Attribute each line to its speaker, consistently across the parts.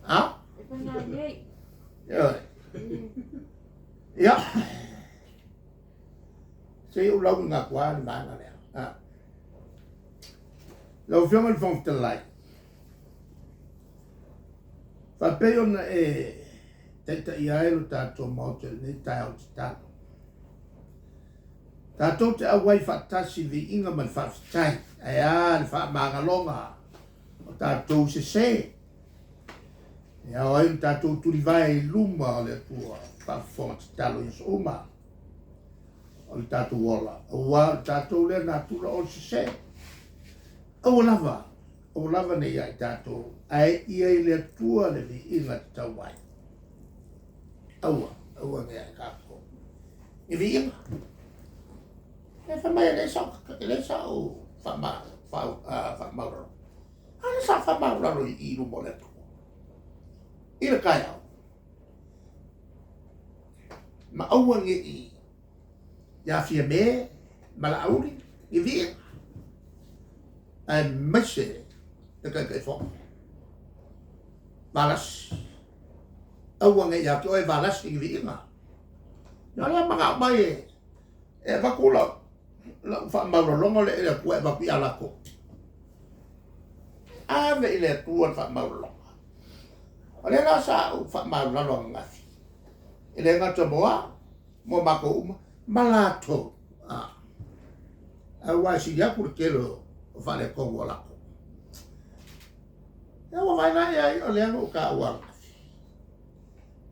Speaker 1: Ah? Ja. Ze je lâu ngạc quá thì bán là đẹp. À. Lâu phiếu mình phòng tình lại. Và bây giờ là tại ai lúc ta cho máu cho nên ta học ta. Ta cho ta quay phát ta si vì inga mình phát trái. Ai phát mà ngà longa. Ta cho se se. Ya oi ta cho tu vai luma le tua phát phòng ta lo is uma. O ta tu wala. O ta to le na tu lo se se. O lava nei ai ta to. Ai ia le tua le vi inga ta wai. Aua ngai ka ko. I vi inga. E fa mai le sa o fa ma ro. Ana sa fa ma ro I ru mo le tu. I le kai au. Ma aua ngai ya fia me ma la auri I vi inga. Ai mese te kai fo. Balas. Aua ngai ya to e balas I vi inga. Ya la ma mai e va kula la fa ma lo longo le e ku e va pi ala ko. Ave le tu fa ma lo. Ale la sa fa ma lo longa. Ele nga to mo ma ko malato. Ah. Awa si ya por que lo fa le ko wala ko. Ya wa vai na ya o le ngo ka wa.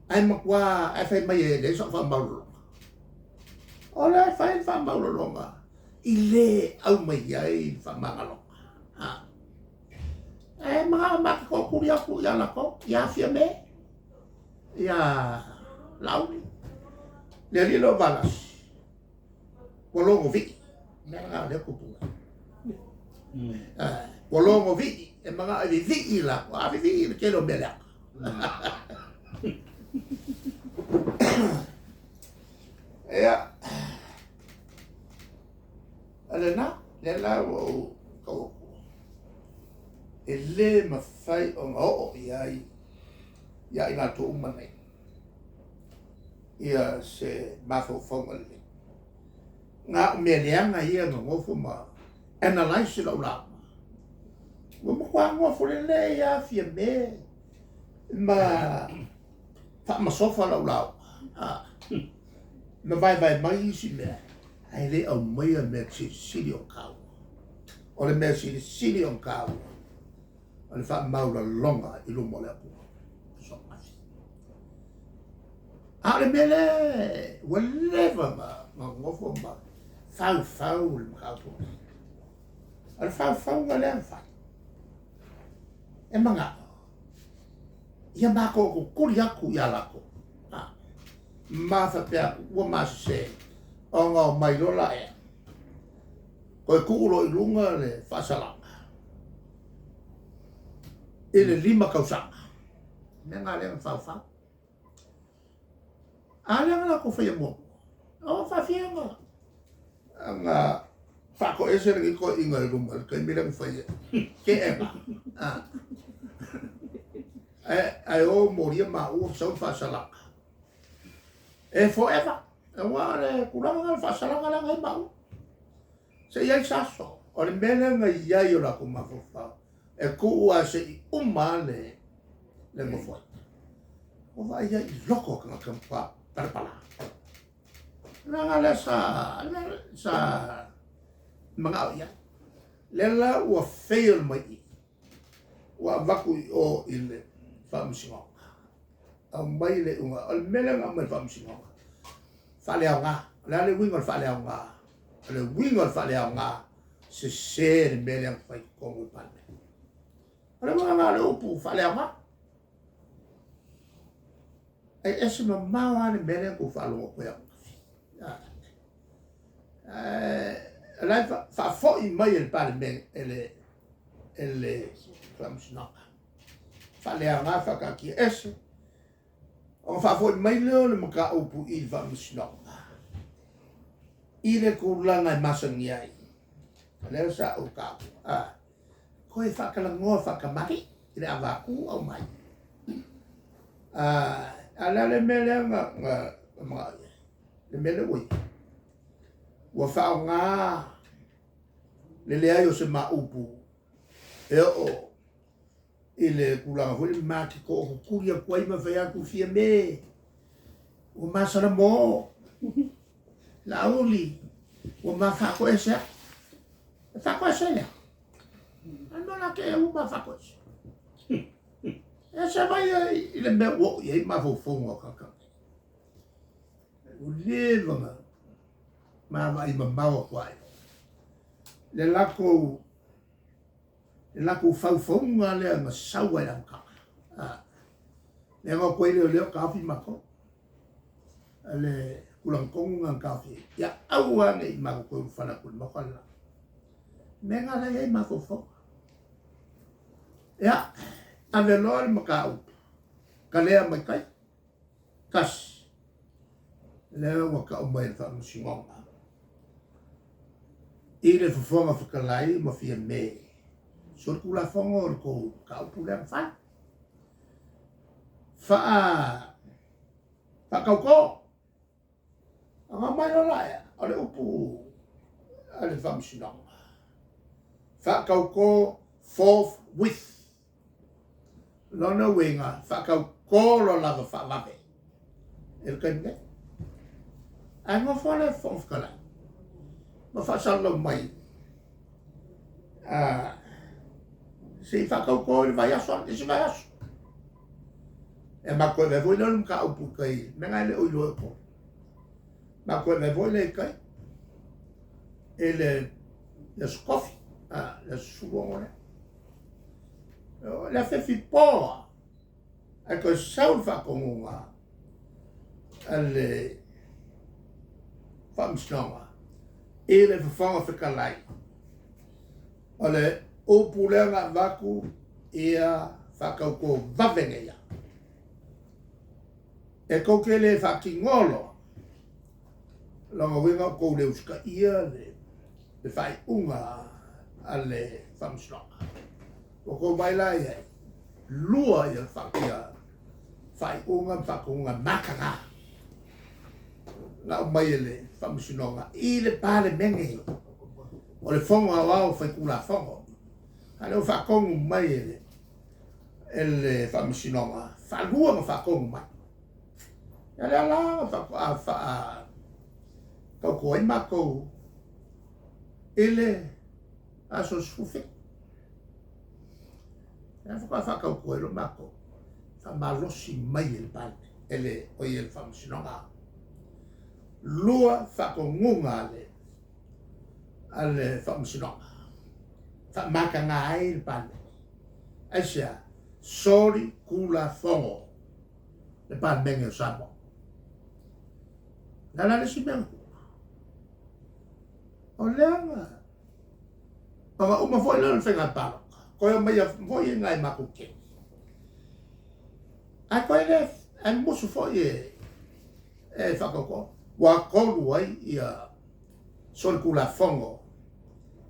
Speaker 1: Ai makwa ai fa mai de so fa ma lo. Ora fai fa maulo longa. Ile au mai ai fa mangalo. Ah. Ma ko kuria ku ya la ko ya fia me. Ya lau. Le li lo balas. Ko longo vi. Na le ku pu. Ko longo vi e manga ai vi la. A vi ke lo bela. Ya. Alena, lela o ko. Ele ma fai o ia ina to umane. Ia se mafo fongale. Nga me leanga ia ngo fo ma analyze lo la. Mo kwa ngo fo le ia fie me. Ma fa ma sofa lo la. Ah. Ma vai mai si me. Ai le au mai a me si o kau. O le me si o kau. O le fa maula longa I lo mole apu. So much. A le mele whatever ma ngofo ma fau le makautu. A le fau ngale an fa. E manga. Ia mako ko kuri aku ia lako. Ma fa pe ua ma se. O ngā mai rola e. Ko e kuulo I lunga le whasalanga. I le 5 kausanga. Nea ngā leanga whau. A leanga la ko whaia mo. O whawhianga. Ngā whako ese ringi ko inga I lunga. Kai mirenga whaia. Ke ema. Ai o moria ma ua sau whasalanga. E forever. E wale kuranga whasalanga la ngai mau. Se iai saso. O le mele ngai iai o la ko mawhawhau. E kuua se I umane le mawhai. O wa iai loko kanga kampa parapala. Nanga le sa mga au ia. Lela ua fail mai I. Ua waku o ile whamusingonga. Au mai le unga. O le mele nga mai whamusingonga. Whalea ngā, le wingo whalea ngā, le wingo whalea ngā, se le mele ang whai kongu pale. Le mga ngā le upu whalea ngā. E ese ma mawa le mele ang whalongo koe ang. Lai whafoi mai el pale me ele whamusinonga. Whalea ngā whakaki ese. O whafoi mai leo le maka upu I whamusinonga. I le kurulanga I masangi ai. Leo sa o kapu. Koe whakalangoa whakamari. i le avaku au mai. Ala le mele nga le mele ui. Ua whao ngā le lea yo se maupu e o i le kulanga huli maki ko o kuria kuai ma whai aku fia me ua masara mo la uli ua ma whako e sea e whako e sea lea ano la ke e u ma whako e sea e se vai i le mea uo i ma fofonga o kakang u levanga ma vai ma maua kuai le lako faufonga le ma saua e ka le ngo koe le kafi mako le kulang konga kafi ya aua nei ma ko fana ko makala menga la e ma fofo ya ave lor makau kalea mai kai kas le wa ka o mai fa musingonga ile fofonga fakalai ma fia me sur kula fongo ko ka pula fa ko anga mai la ale upu ale famsina fa ko fourth with lona wenga fa ko lo la fa va be el kende anga fole fof kala ma fa sallo mai se fa ko il vai a so e se vai a so e ma ko ve voi non ka upu kai me ngai le o lo ko ma ko ve voi le kai le scofi le suone la fe fi po a ko saul fa ko nga alle famsnoma e le fa fa kalai ole o pulenga vaku ia whakauko vavenge ia. E koke le whakingolo, longa winga kou le uska ia le whai unga a le whamsnonga. O kou baila ia, lua ia whakia whai unga whakunga makanga. Nga umai le whamsnonga, i le pāle menge. O le whonga wao whai kula whongo. Hane o whakongu mai ele whamsinonga. Whalua ma whakongu mai. Ia lea la kau koe mako ele aso sufi. Ia whakau koe lo mako. Whamalosi mai ele pale. Ele o ele whamsinonga. Lua whakongunga ale whamsinonga. Maka ngā e pane. Asia, sori kula fongo. Le pane menge o samo. Nala le si mengu. O leanga. Panga uma foi lana whenga paro. Koe mai a foi ngai maku ke. A koe le, an musu foi e whakako. Wa kolu ai ia sori kula fongo.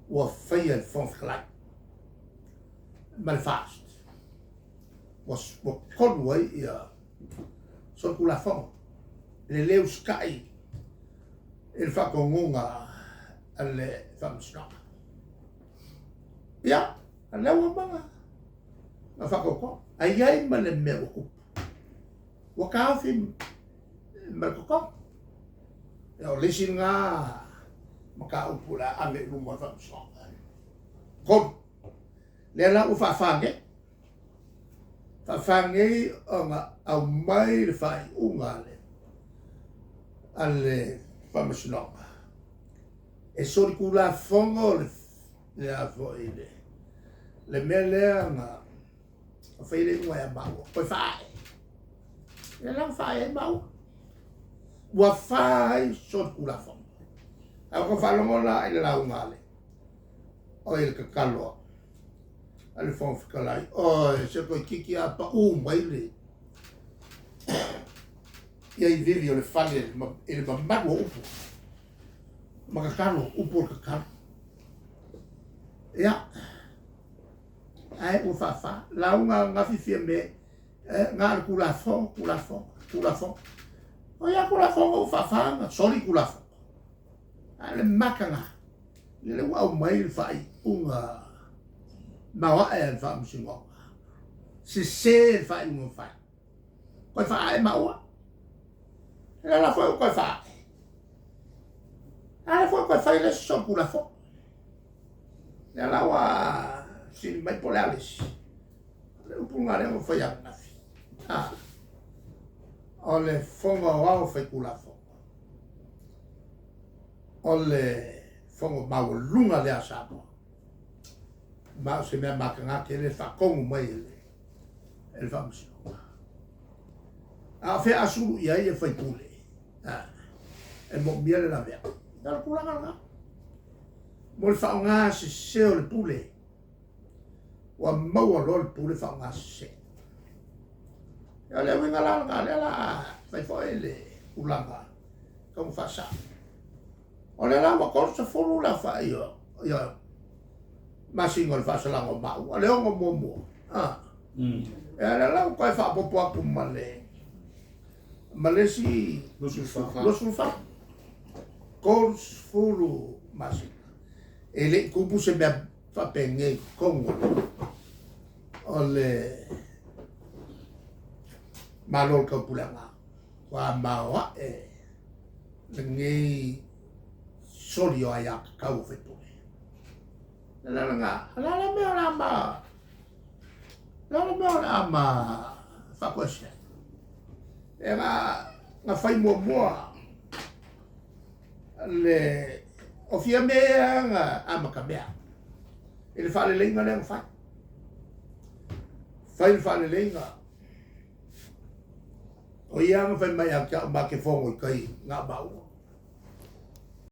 Speaker 1: Wa faia von gelijk. Maar vast. Was wat Conway ja. Zo kula van. Le leu sky. Il fa congunga alle famsna. Ja, leu manga. Na fa ko. Ai ai ma le me ko. Wa ka fi ma ko. Ya lisinga maka upula ame rumah famsna. Kon le la u fafange au mai le fai unga ale famsna. E sori kula fongo le avo le mele nga fai le ngwa mau ko fai le la fai mau wa fai sori kula fongo ako falongo la ile la ungale o il kakalo ale fon fikalai o se ko kiki apa mai le ia I vivi o le fale ele va mago upo makakalo upo kakalo ia ai o fafa la nga fifia me nga kulafo o ya kulafo o fafa nga sori kulafo ale makanga ile wa mai fai unga mawa e fa msingo se fai un fai ko fa e mawa la foi ko fa ala foi ko fa ile so kulafo ya la wa sin mai polaris le pungare o foi ana ole fongo wa foi kulafo ole fongo mau lunga le asapo ma se me makanga ke le fa kongu mai ele vamos a fe asulu ia ia foi pule e mo miele la vea dal kulanga mo fa nga se o le pule wa mau lo le pule fa nga se ya le winga la fai foi le kulanga como fa sa ole la ma corsa fulu la fa io ma singol fa sa la ngo ma ole ngo mo era la ko fa popo aku male si lo sulfa cors fulu mas ele kupu se me fa penge kongo ole malol ka pulanga wa mawa ngi solio aya kau fetu la me ma fa question nga fai mo le ofia me nga amakabea ele fa le lenga le fa le lenga o ia nga fai mai ka ba ke fongo kai nga ba